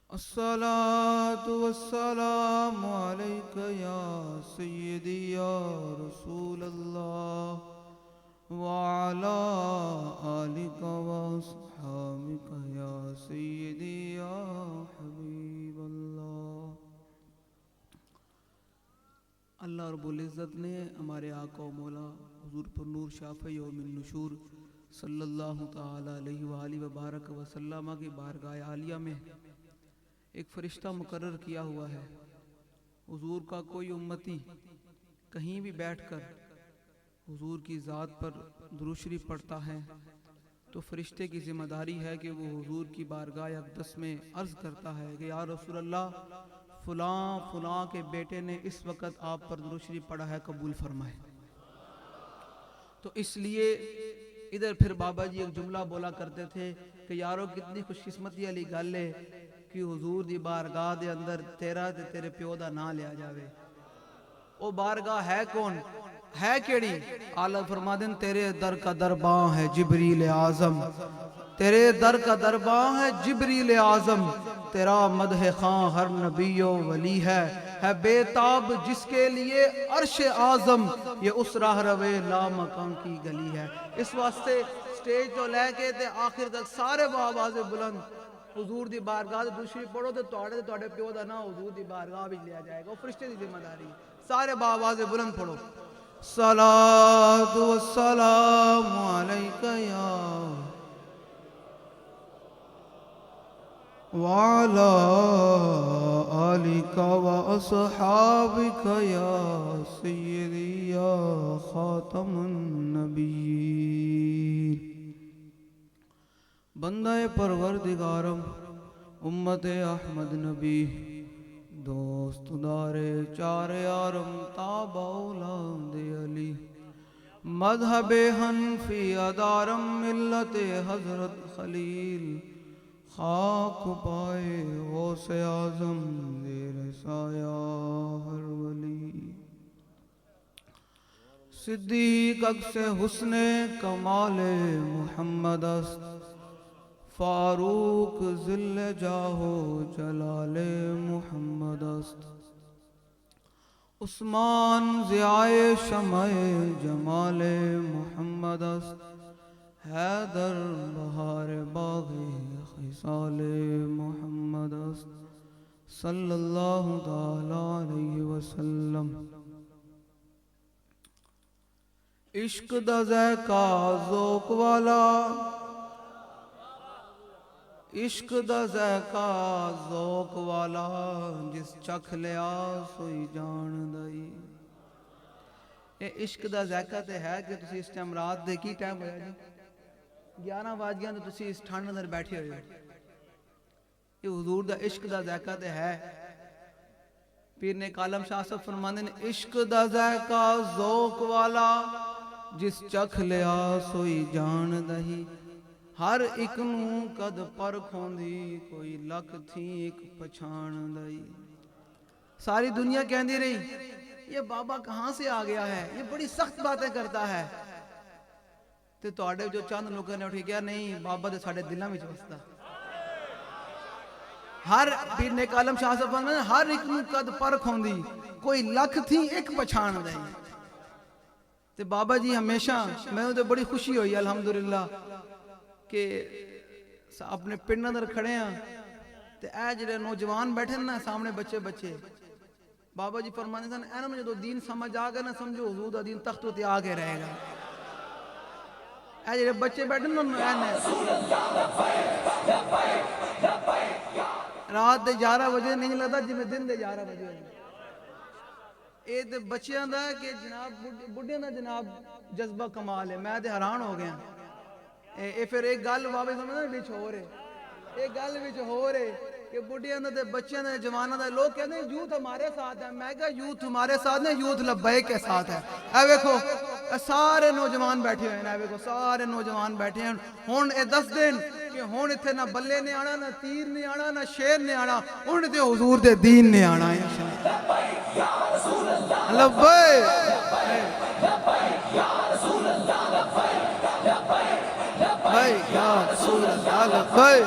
الصلاة والسلام عليك يا سيدي يا رسول الله وعلى آلك وأصحابك يا سيدي يا حبيب الله۔ اللہ رب العزت نے ہمارے آقا و مولا حضور پر نور شافع یوم النشور صلی اللہ تعالی علیہ وآلہ وبارک وسلم کی بارگاہ عالیہ میں ایک فرشتہ مقرر کیا ہوا ہے۔ حضور کا کوئی امتی کہیں بھی بیٹھ کر حضور کی ذات پر درود شریف پڑھتا ہے تو فرشتے کی ذمہ داری ہے کہ وہ حضور کی بارگاہ اقدس میں عرض کرتا ہے کہ یا رسول اللہ فلاں فلاں کے بیٹے نے اس وقت آپ پر درود شریف پڑھا ہے، قبول فرمائے۔ تو اس لیے ادھر پھر بابا جی ایک جملہ بولا کرتے تھے کہ یارو کتنی خوش قسمتی والی گل ہے کہ حضور دی بارگاہ دے اندر تیرا تے تیرے پیو دا نام لیا جاوے۔ او بارگاہ ہے کون ہے کیڑی؟ آلہ فرما دیں تیرے در کا درباں ہے جبریل اعظم، تیرے در کا درباں ہے جبریل اعظم، تیرا مدح خاں ہر نبی و ولی ہے بے تاب جس کے لیے عرش اعظم، یہ اس راہ روے لا مکان کی گلی ہے۔ اس واسطے سٹیج تو لے کے تے آخر تک سارے آواز بلند حضور دی بارگاہ درود شریف پڑھو تے تواڈے پیو دا نام حضور دی بارگاہ وچ لیا جائے گا، وہ فرشتے دی ذمہ داری ہے۔ سارے آواز بلند پڑھو صلاۃ والسلام علیک یا وعلی آلک واصحابک یا سیدی یا خاتم النبیین۔ بندہ پروردگارم امت احمد نبی دوست دارے چار یارم تاب اولاد علی مذہب حنفی ادارم ملت حضرت خلیل خاک پائے غوث اعظم زیر سایہ ہر ولی۔ صدیق اکس حسن کمال محمد است، فاروق ذل جاہو جلال محمد است، عثمان ضیائے شمع جمال محمد است، حیدر بہار باغ خصال محمد است صلی اللہ تعالی علیہ وسلم۔ عشق دا ذائقہ ذوق والا، عشق دا ذائقہ ذوق والا، جس چکھ لیا سوئی جان دائی۔ اے عشق دا ذائقہ تے ہے کہ تسی اس ٹائم رات دے کی ٹائم ہویا جی 11 بج گیا تو تسی اس ٹھنڈ اندر بیٹھے ہوئے۔ یہ حضور دا عشق دا ذائقہ تے ہے۔ پیر نے کالم شاہ صاحب فرمانے نے عشق دا ذائقہ ذوق والا، جس چکھ لیا سوئی جان دہی، ہر ایک نوں قد پر کھوندی کوئی لکھ تھی ایک پچھان دائی۔ ساری دنیا کہندی رہی یہ بابا کہاں سے آ گیا ہے، یہ بڑی سخت باتیں کرتا ہے، تے تواڈے جو چند لوگوں نے اٹھی کیا نہیں بابا دے ساڈے دلاں وچ وسدا۔ ہر پیر نے کالم شاہ صاحب فرماتے ہر ایک نوں قد پر کھوندی کوئی لکھ تھی ایک پچھان دائی۔ تے بابا جی ہمیشہ میں تے بڑی خوشی ہوئی الحمدللہ کہ اپنے پنڈ اندر کھڑے ہیں تے اے جڑے نوجوان بیٹھے نا سامنے بچے بابا جی فرمانے سن اینا میں جو دین سمجھ آ گیا نا سمجھو حضور دا دین تخت تے آگے رہے گا۔ اے جڑے بچے بیٹھے نا رات دے 11 بجے نہیں لگتا جی میں دن دے 11 بجے اے تے بچیاں دا ہے کہ جناب بڑھیاں دا جناب جذبہ کمال ہے۔ میں تے حیران ہو گیا اے پھر ایک گل بابے سمجھنا وچ ہو رہے ایک گل وچ ہو رہے کہ بڑھیاں دا تے بچیاں دا جواناں دا لوگ کہتے ہیں یوتھ ہمارے ساتھ ہے۔ میں کہا یوتھ ہمارے ساتھ نہیں یوتھ لبیک کے ساتھ ہے۔ اے دیکھو سارے نوجوان بیٹھے ہوئے ہیں، اے دیکھو سارے نوجوان بیٹھے ہیں۔ ہن اے دس دن کہ ہن ایتھے نہ بلے نے آنا نہ تیر نے آنا نہ شیر نے آنا، ہن تے حضور دے دین نے آنا ہے۔ لبیک لبیک یا رسول اللہ لبیک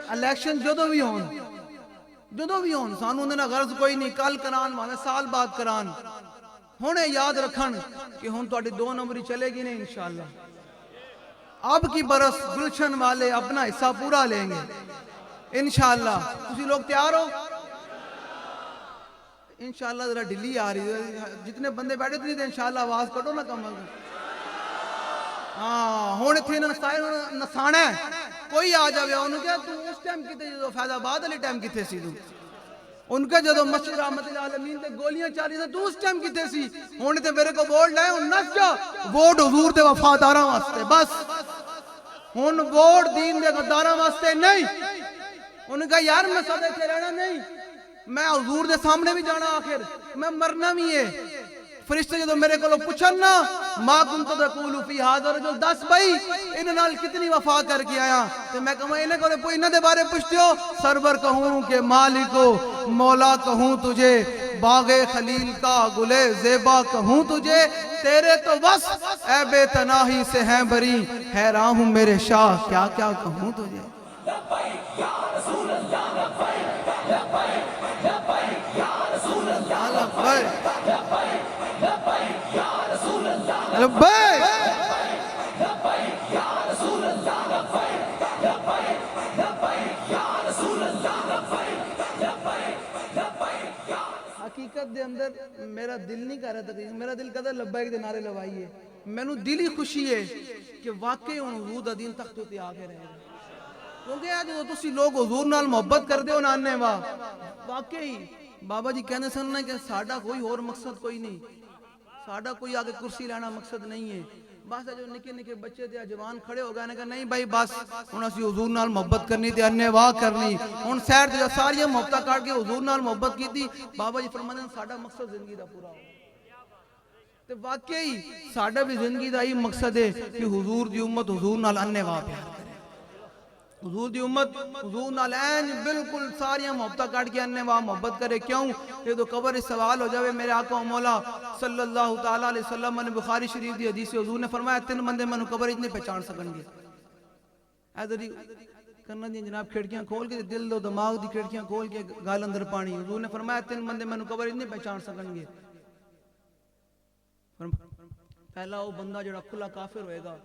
الیکشن جدوں بھی ہون سانوں دے نا غرض کوئی نہیں، کل کران بھاویں سال بعد کران، ہونے یاد رکھن کہ ہن تہاڈی 2 نمبری چلے گی نہیں انشاءاللہ۔ اب کی برس گلشن والے اپنا حصہ پورا لیں گے انشاءاللہ۔ تسی لوگ تیار ہو؟ انشاءاللہ ذرا ڈھلی آ رہی ہے، جتنے بندے بیٹھے تھے انشاءاللہ آواز کٹو نا کم اگر۔ ہاں ہون تھے نسانا ہے، کوئی آ جاوے انہوں کہا تو اس ٹائم کیتے جو فیض آباد علی ٹائم کیتے سی تو ان کے جدو مسجد رحمت العالمین تے گولیاں چالی سے تو اس ٹائم کیتے سی، ہونے تے میرے کو ووٹ لائے ان نس جا ووٹ حضور دے وفاداراں واسطے بس، ہن ووٹ دین دے غداراں واسطے نہیں۔ انہوں نے کہا یار میں صدے سے رہنا نہیں، میں حضور دے سامنے بھی جانا، آخر میں مرنا بھی ہے۔ فرشتے جدو میرے کو پوچھن نا ما کنت تقول فی ھذا الرجل، دس بھائی انہاں نال کتنی وفا کر کے آیا، تے میں کہوں انہاں کو انہاں دے بارے پوچھتے ہو، سرور کہوں کہ مالک و مولا کہوں تجھے، باغ خلیل کا گلے زیبا کہوں تجھے، تیرے تو بس اے بے تناہی سے ہیں بری، حیران ہوں میرے شاہ کیا کیا کہوں تجھے۔ لبیک یا رسول اللہ، لبیک لبیک لبیک یا رسول اللہ، لبیک لبیک لبیک یا رسول اللہ، لبیک لبیک یا رسول اللہ، لبیک لبیک لبیک یا رسول اللہ، لبیک لبیک لبیک یا۔ حقیقت دے اندر میرا دل نہیں کر رہا تقریبا، میرا دل کہتا ہے لبیک دے نعرے لوائیے، مینوں دلی خوشی ہے کہ واقعی حضور دا دین تخت تے آ کے رہے گا، کیونکہ آج جو تسی لوگ حضور نال محبت کر دے ہو نانے واہ، واقعی بابا جی کہنے سننا کہ ساڑھا کوئی اور مقصد کوئی نہیں، ساڑھا کوئی آگے کرسی لینا مقصد نہیں ہے، بس جو نکے نکے بچے تھے جوان کھڑے ہو گئے نے کہا نہیں بھائی بس انہوں اسی حضور نال محبت کرنی تھی، انہیں واہ کرنی، ان سیر تھے ساری محبتہ کاٹ کے حضور نال محبت کی تھی، بابا جی فرماتے ہیں ساڑھا مقصد زندگی دا پورا ہو۔ تو واقعی ساڑھا بھی زندگی دا ہی مقصد ہے کہ حضور دی امت حضور نال انہیں واہ پیار کرے، حضور دی امت حضور نال این بالکل ساریاں محبتہ کاٹ کے انہیں واہ محبت کرے، کیوں؟ یہ تو قبر اس سوال ہو جاوے میرے آقا و مولا صلی اللہ تعالیٰ علیہ وسلم نے بخاری شریف دی حدیث حضور نے فرمایا 3 بندے میں قبر اتنے پہچان سکن گے، ایدری کرنا دی جناب کھڑکیاں کھول کے دل دو دماغ دی کھڑکیاں کھول کے گال اندر پانی، حضور نے فرمایا 3 بندے میں قبر اتنے پہچان سکن گے، پہلا وہ بندہ جڑا کھلا کافر ہوئے گا،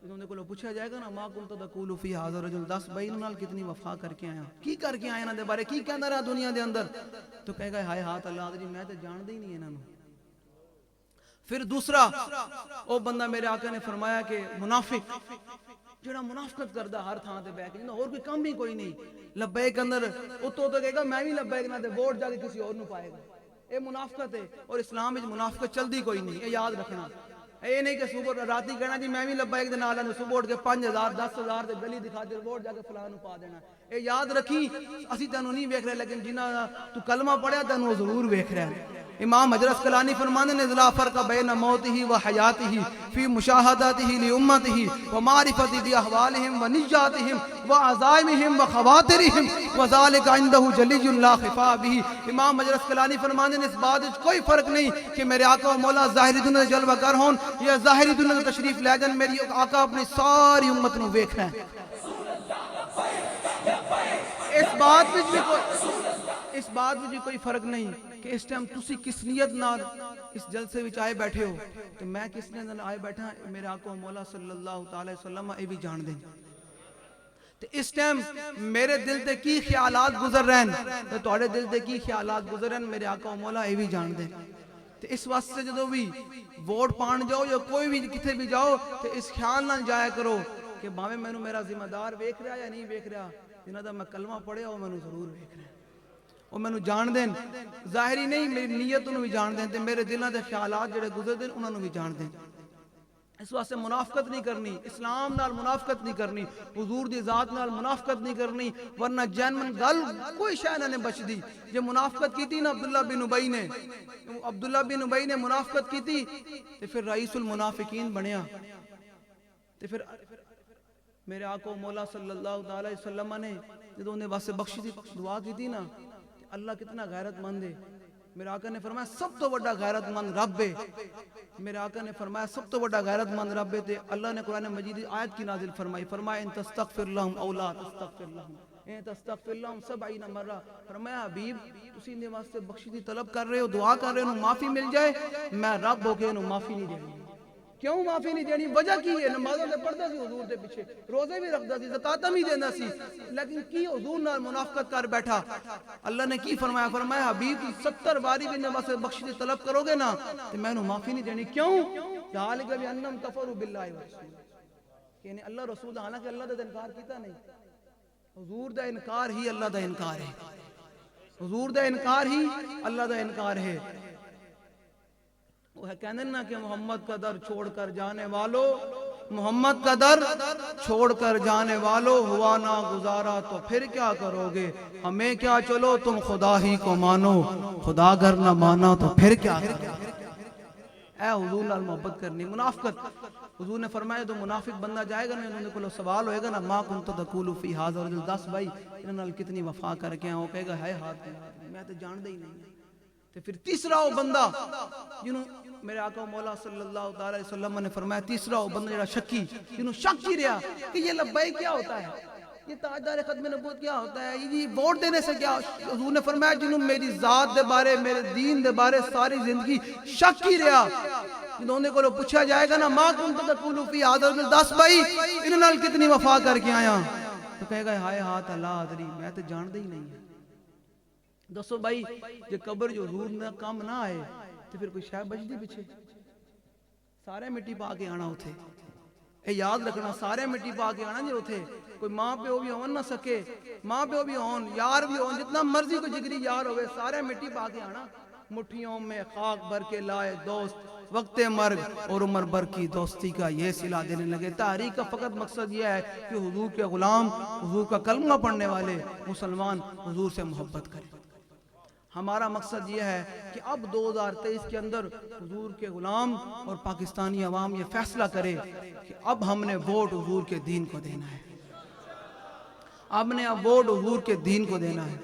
انہوں نے کو پوچھا جائے گا نا ما کنت تقول فی ھذا الرجل، 10 بھائی انہوں نے کتنی وفا کر کے آیا، کی کر کے آیا انہوں دے بارے کی کہندہ رہا دنیا دے اندر، تو کہے گا ہائے ہاتھ اللہ جی میں تے جان دے ہی نہیں انہوں۔ پھر دوسرا وہ بندہ میرے آقا نے فرمایا کہ منافق جڑا منافقت کردہ ہر تھاں تے بیٹھ کے اور کوئی کام ہی کوئی نہیں، لبیک اندر اتو تو کہے گا میں بھی لبیک نہ تے ووٹ جا کے کسی اور نو پائے گا، اے منافقت ہے، اور اسلام میں منافقت چل دی کوئی نہیں، اے یاد رکھنا، اے نہیں کہ صبح راتی کہنا جی میں بھی لبیک دے نال نے صبح اٹھ کے 5000 10,000 دے گلی دکھا دے ووٹ جا کے فلاں نو پا دینا، اے یاد رکھی اسی تینوں نہیں ویکھ رہے لیکن جنہاں تو کلمہ پڑھیا تینوں ضرور ویکھ رہے ہیں۔ امام حجر اسقلانی فرمانے نے لا فرق بین موتہ و حیاتہ فی مشاہداتہ لامتہ و معرفت باحوالہم و نجاتہم و عزائمہم و خواترہم وذالک عندہ جلی لا خفا بہ۔ امام حجر اسقلانی فرمانے نے اس بات وچ کوئی فرق نہیں کہ میرے آقا و مولا ظاہری دنیا دے جلوہ گر ہون یا ظاہری دنیا دے تشریف لے جان، میری آقا اپنی ساری امت نو ویکھ رہے ہیں۔ اس بات وچ بھی کوئی فرق نہیں کہ اس ٹائم تسی کس نیت نال اس جلسے وچ آئے بیٹھے ہو، تو میں کس نیت نال آئے بیٹھا میرے آقا و مولا صلی اللہ تعالی وسلم اے بھی جان دیں، تو اس ٹائم میرے دل تے کی خیالات گزر رہے ہیں تو تہاڈے دل تے کی خیالات گزر رہے ہیں میرے آقا و مولا اے بھی جان دیں، تو اس واسطے جدو بھی ووٹ پان جاؤ یا کوئی بھی کتھے بھی جاؤ تو اس خیال نہ جایا کرو کہ باویں مینوں میرا ذمہ دار ویکھ رہا یا نہیں ویکھ رہا، جنہاں دا میں کلمہ پڑھیا وہ مینوں ضرور ویکھ رہا ہے، وہ مینوں جان دیں، ظاہری نہیں میری نیت انہوں بھی جان دیں تے میرے دلوں دے خیالات جڑے گزر دیں انہوں بھی جان دیں۔ اس واسطے منافقت نہیں کرنی، اسلام نال منافقت نہیں کرنی، حضور دی ذات نال منافقت نہیں کرنی، ورنہ جینون گل کوئی شے نہ بچ دی۔ جے منافقت کیتی نا عبداللہ بن ابی نے منافقت کیتی تے پھر رئیس المنافقین بنیا، تے پھر میرے آقا مولا صلی اللہ علیہ وسلم نے جدوں نے واسطے بخشی دی دعا کی تھی نا، اللہ کتنا غیرت مند ہے، میرے آقا نے فرمایا سب تو بڑا غیرت مند رب ہے، میرے آقا نے فرمایا سب تو بڑا غیرت مند رب تھے. اللہ نے قرآن مجید آیت کی نازل فرمائی, فرمایا ان تستغفر لهم او لا تستغفر لهم ان تستغفر لهم 70 مرہ. فرمایا حبیب تسی نے واسطے بخشش طلب کر رہے ہو, دعا کر رہے ہو معافی مل جائے, میں رب ہو کے انہوں معافی نہیں دینی. کیوں معافی نہیں دینی؟ وجہ کی ہے؟ نمازوں سے پڑھتا سی حضور دے پیچھے, روزے بھی رکھتا سی, زکات بھی دینا سی, لیکن کی حضور نال منافقت کر بیٹھا. اللہ نے کی فرمایا؟ فرمایا حبیب 70 باری بھی نماز سے بخشش طلب کرو گے نا تو میں انہوں معافی نہیں دینی. کیوں؟ ذالک بانہم کفروا باللہ ورسولہ, یعنی اللہ رسول حالانکہ اللہ دا انکار کیتا نہیں, حضور دا انکار ہی اللہ دا انکار ہے, حضور دا انکار ہی اللہ دا انکار ہے. وہ کہنے نا کہ محمد کا در چھوڑ کر جانے والو, محمد کا در چھوڑ کر جانے والو, ہوا نہ گزارا تو پھر کیا کرو گے, ہمیں کیا چلو تم خدا ہی کو مانو, خدا گر نہ مانا تو پھر کیا کرو گے. اے حضور نال محبت کرنی. منافقت حضور نے فرمایا تو منافق بندہ جائے گا نا, انہوں نے کوئی سوال ہوئے گا نا, ما کنت تقول فی ھذا الرجل, 10 بھائی انہوں نے کتنی وفا کر کے ہیں, وہ کہے گا ہے ہاتھ میں تو جان دے ہی نہیں. تو پھر تیسرا وہ بندہ جنہوں میرے آقا مولا صلی اللہ علیہ وسلم نے فرمایا, تیسرا وہ بندہ جڑا شکی, جنہوں شک ہی رہا کہ یہ لبیک کیا ہوتا ہے, یہ تاجدار ختم نبوت کیا ہوتا ہے, یہ ووٹ دینے سے کیا. حضور نے فرمایا جنہوں میری ذات دے بارے, میرے دین دے بارے ساری زندگی شک ہی رہا, جنہوں نے کو پوچھا جائے گا نا ما کنت تقول فی ھذا الرجل, 10 بھائی انہوں نے کتنی وفا کر کے آیا, تو کہے گا ہائے ہاتھ اللہ ادری, میں تو جان دے ہی نہیں ہے. دسو بھائی جے قبر جو حضور نے کام نہ آئے تو پھر کوئی شاہ بچ دی پیچھے, سارے مٹی پا کے آنا ہوتے. اے یاد رکھنا, سارے مٹی پا کے آنا جی ہوتے. کوئی ماں پیو بھی ہون نہ سکے, ماں پیو بھی ہون, یار بھی ہون, جتنا مرضی کو جگری یار ہوئے, سارے مٹی پا کے آنا. مٹھیوں میں خاک بھر کے لائے دوست, وقت مرگ اور عمر بھر کی دوستی کا یہ صلہ دینے لگے. تحریک کا فقط مقصد یہ ہے کہ حضور کے غلام, حضور کا کلمہ پڑھنے والے مسلمان حضور سے محبت کریں. ہمارا مقصد یہ ہے کہ اب 2023 کے اندر حضور کے غلام اور پاکستانی عوام یہ فیصلہ کرے کہ اب ہم نے ووٹ حضور کے دین کو دینا ہے, اب نے اب ووٹ حضور کے دین کو دینا ہے.